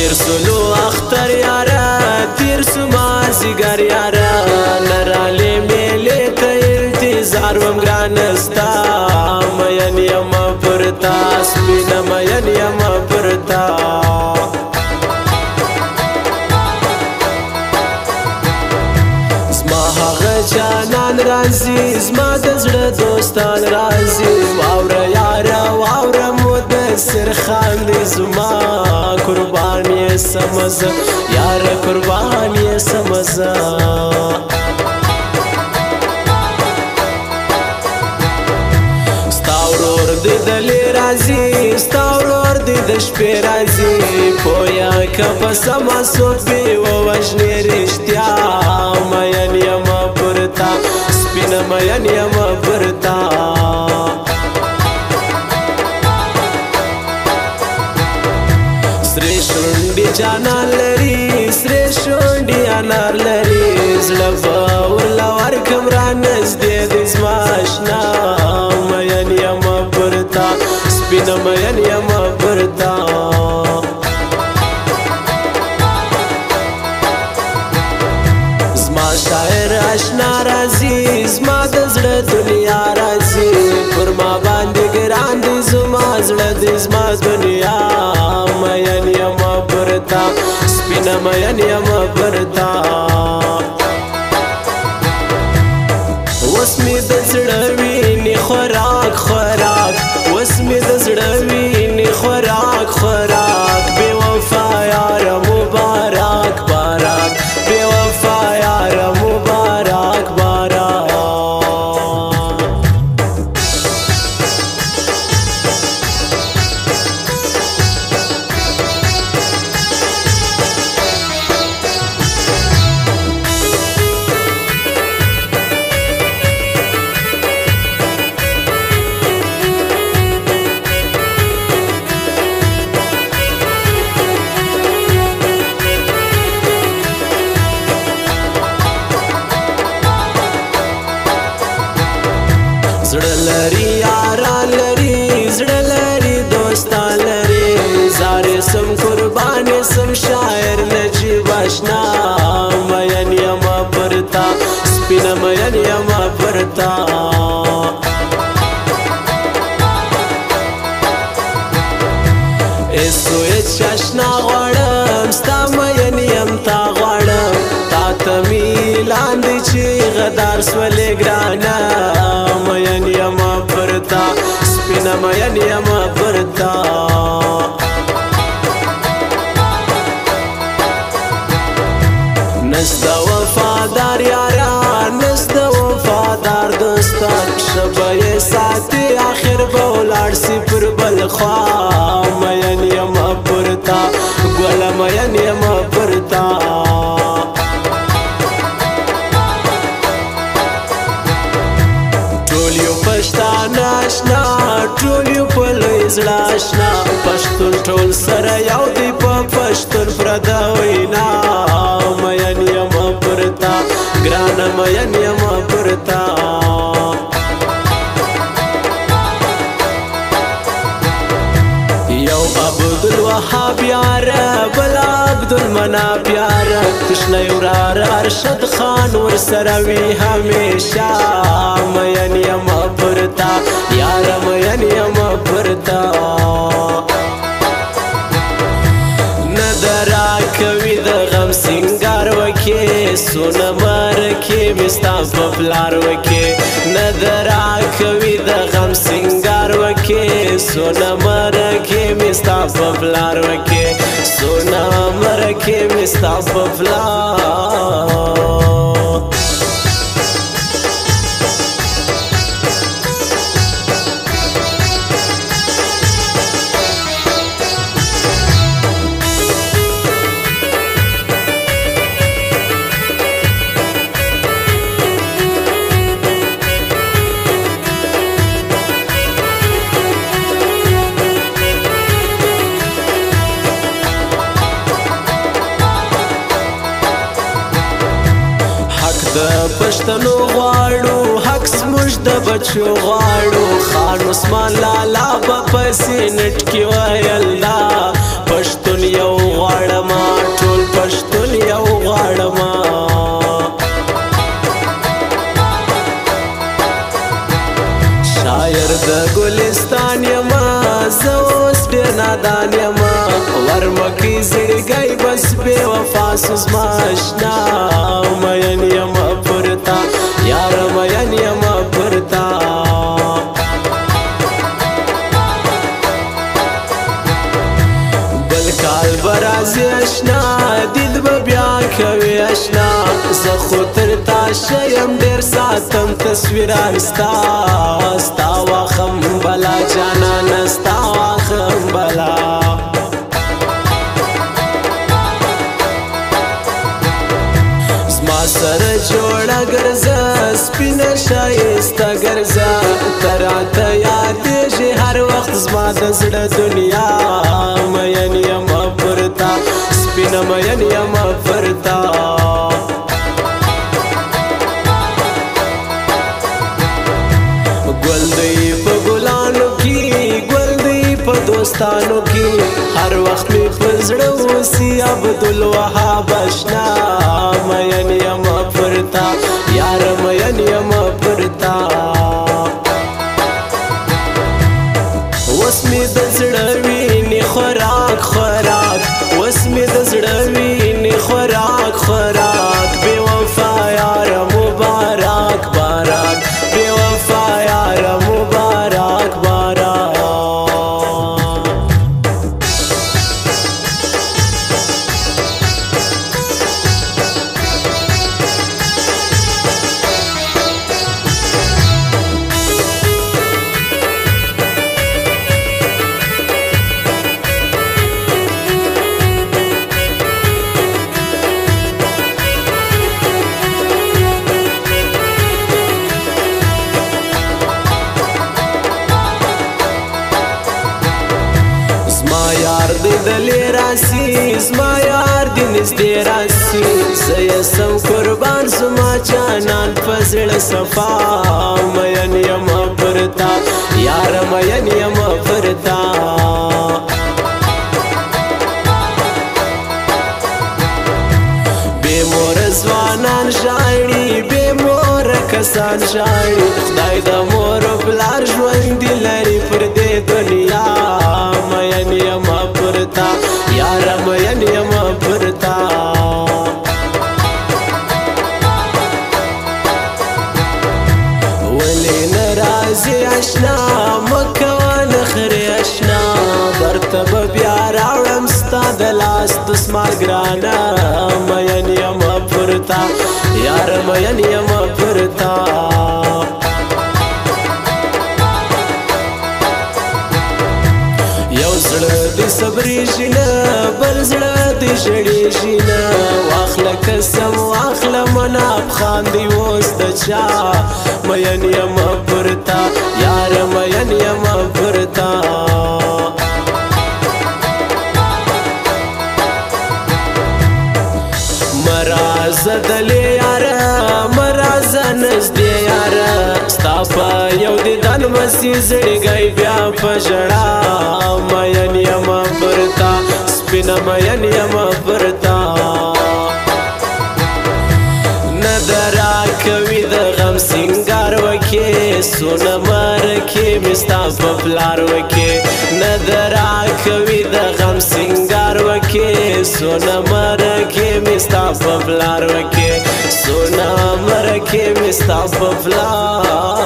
تیر سلو اختر یارا تیر سو مازیګر یارا نرالی میلی تا انتظار وم گرانستا مین یم پرتا سپین مین یم پرتا زما هغه جانان رازی زما د زړه دوستان رازی واوره یارا واوره مدثر خان دی زما قربان یې سمز یارا قربان یې سمز ستا ورور دی د لې راځي ستا ورور دی د شپې راځي پویا که په سمه څوک ووژنې رښتیا مین یم پرتا سپینه مین یم پرتا سرې شونډې جانان لري سرې شونډې انار لري زړه به ورله ورکړم رانږدې دی زما اشنا مین یم پرتا سپینه مین یم پرتا زما شاعر اشنا راځي زما د زړه دنیا راځي پر ما باندې ګران دی زما زړه دی زما دنیا مین یم پرتا سپینه مین یم پرتا اوس مې د زړه وینې خوراک خوراک اوس مې د زړه وینې خوراک خوراک بې وفا یاره مبارک بارک بې وفا یاره مبارک بارک زړه لري یاران لري زړه لري دوستان لري زارې سم قربانې سم شاعر نجیب اشنا مین یم پرتا سپینه مین یم پرتا SOS اشنا غواړم ستا مین یم تا غواړم تا ته مې لاندې چې غدار سولې ګرانه مین یم پرتا سپینه مین یم پرتا نسته وفادار یاران نسته وفادار دوستان شبه یې ساتي آخر به ولاړ سي پر بل خوا مین یم پرتا ګله مین یم پرتا پښتانه آشنا ټول یو په لوی زړه آشنا پښتون ټول سره یو دی په پښتون پرده وینا مین یم پرتا ګرانه مین یم پرتا یو عبدالوهاب یاره بل عبدالمناف یاره تشنه وراره ارشد خان ورسره وي همیشه مین یم پرتا یاره مین یم پرتا نه درا کوي د غم سینګار وکې سونه مرکې مې ستا په پلار وکې نه درا کوي د غم سینګار وکې سونه مرکې مې ستا په پلار وکې سونه مرکې مې ستا په پلار پښتنو غواړو حق زموږ د بچو غواړو خان عثمان لالا په پسې نټ کې ویل دا پښتون یو غواړم نادان یما ورمکی زړګی بس بے وفا سوزما اشنا مین یما پرتا یار مین یما پرتا بل کال برازي اشنا دید بیا کوي اشنا زه خو تر تا شیم ډیر ساتم تصویران ستا ستا واخم بلا جانان ستا واخم بلا زما سره جوړه ګرځه سپینه ښایسته ګرځه ته راته یادېږې هر وخت زما د زړه دنیا مین یمه پرتا سپینه مین یمه پرتا ګل دی په ګلانو کې ګل دی په دوستانو کې هر وخت مې په زړه اوسي عبدالوهاب اشنا مین یمه پرتا یار مین یمه پرتا اوس مې د زړه وینې خوراک خوراک اوس مې د زړه وینې خوراک خوراک بې وفا یار مبارک بارک بې وفا یار مبارک بارک دلی راسی زما یار دی نزدې راسی زه یې سم قربان زما جانان په زړه صفا مین یمه پرتا یار مین یمه پرتا بې مور ځوانان ژاړي بې مور کسان ژاړي خدای د مور پلار ژوندي لري پر دې دنیا مین یمه پرتا یار مین یمه پرتا ولی نرازي اشنا مکوه نخرې اشنا برته به بیا راوړم ستا د لاس دسمال ګرانه مین یمه پرتا یار مین یمه پرتا یو زړه دې صبرېږي نه بل زړه دې ژړېږي نه واخله قسم واخله مناب خان دې اوس د چا مین یمه پرتا یار مین یمه پرتا مرازه دلې یاره مرازه نږدې یاره ستا په یو دیدن مسي زړګی بیا په ژړا مین یمه پرتا سپینه مین یمه پرتا نه درا کوي د غم سینګار وکې سونه مرکې مې ستا په پلار وکې نه درا کوي د غم سینګار وکې سونه مرکې مې ستا په پلار وکې سونه مرکې مې ستا په پلار